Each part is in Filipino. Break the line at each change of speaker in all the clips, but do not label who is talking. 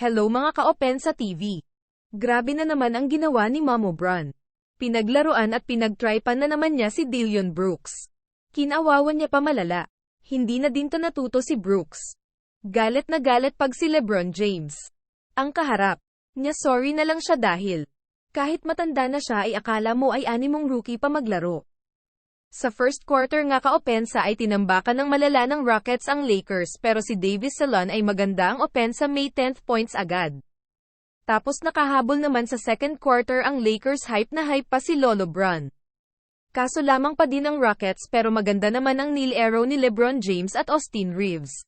Hello mga ka-open sa TV. Grabe na naman ang ginawa ni Mamo Bron. Pinaglaruan at pinagtripan na naman niya si Dillon Brooks. Kinawawan niya pa malala. Hindi na din to natuto si Brooks. Galit na galit pag si LeBron James ang kaharap niya, sorry na lang siya dahil kahit matanda na siya ay akala mo ay animong rookie pa maglaro. Sa first quarter nga ka-opensa ay tinambakan ng malala ng Rockets ang Lakers pero si Davis Salon ay maganda ang opensa, may 10 points agad. Tapos nakahabol naman sa second quarter ang Lakers, hype na hype pa si Lolo Bron. Kaso lamang pa din ang Rockets pero maganda naman ang nilaro ni LeBron James at Austin Reeves.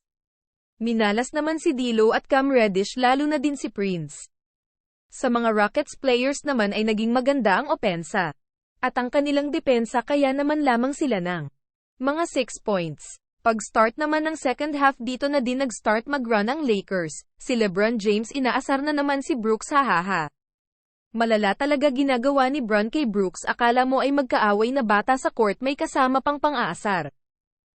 Minalas naman si D'Lo at Cam Reddish, lalo na din si Prince. Sa mga Rockets players naman ay naging maganda ang opensa at ang kanilang depensa, kaya naman lamang sila ng mga 6 points. Pag-start naman ng second half, dito na din nag-start mag-run ang Lakers. Si LeBron James inaasar na naman si Brooks, hahaha. Malala talaga ginagawa ni Bron kay Brooks, akala mo ay magkaaway na bata sa court, may kasama pang pang-aasar.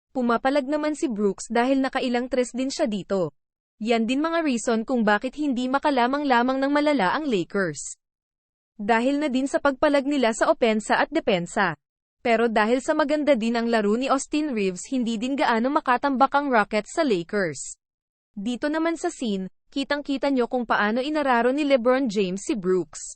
Pumapalag naman si Brooks dahil nakailang tres din siya dito. Yan din mga reason kung bakit hindi makalamang-lamang ng malala ang Lakers. Dahil na din sa pagpalag nila sa opensa at depensa. Pero dahil sa maganda din ang laro ni Austin Reeves, hindi din gaano makatambak ang Rockets sa Lakers. Dito naman sa scene, kitang-kita nyo kung paano inararo ni LeBron James si Brooks.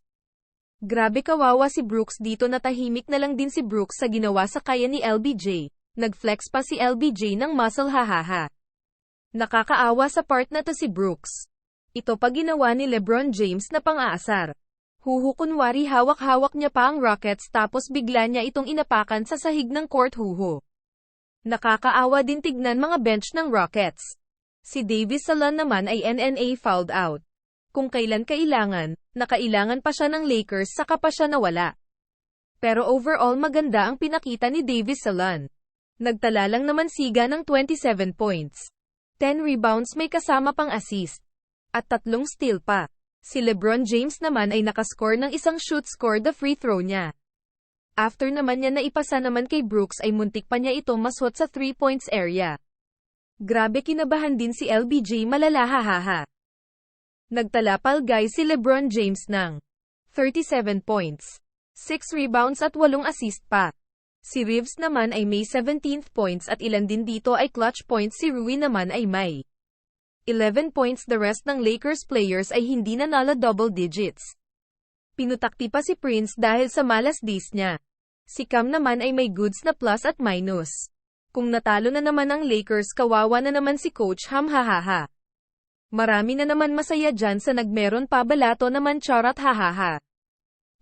Grabe kawawa si Brooks dito, natahimik na lang din si Brooks sa ginawa sa kaya ni LBJ. Nag-flex pa si LBJ ng muscle, hahaha. Nakakaawa sa part na to si Brooks. Ito pa ginawa ni LeBron James na pang-aasar. Kunwari hawak-hawak niya pa ang Rockets tapos bigla niya itong inapakan sa sahig ng court, Nakakaawa din tignan mga bench ng Rockets. Si Davis Salon naman ay NNA fouled out. Kung kailan kailangan, nakailangan pa siya ng Lakers, saka pa siya nawala. Pero overall maganda ang pinakita ni Davis Salon. Nagtala lang naman siga ng 27 points. 10 rebounds, may kasama pang assist. At 3 steal pa. Si LeBron James naman ay nakascore ng isang shoot, score the free throw niya. After naman niya na ipasa naman kay Brooks ay muntik pa niya ito maswat sa 3 points area. Grabe, kinabahan din si LBJ, malala, hahaha. Nagtala pal guys si LeBron James ng 37 points, 6 rebounds at 8 assist pa. Si Reeves naman ay may 17 points at ilan din dito ay clutch points, si Rui naman ay may 11 points. The rest ng Lakers players ay hindi nanalo double digits. Pinutakti pa si Prince dahil sa malas days niya. Si Cam naman ay may goods na plus at minus. Kung natalo na naman ang Lakers, kawawa na naman si Coach Ham, hahaha. Marami na naman masaya dyan sa nagmeron pa, balato naman, charot, hahaha.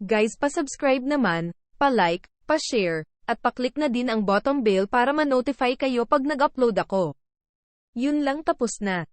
Guys, pa-subscribe naman, pa-like, pa-share, at pa-click na din ang bottom bell para ma-notify kayo pag nag-upload ako. Yun lang, tapos na.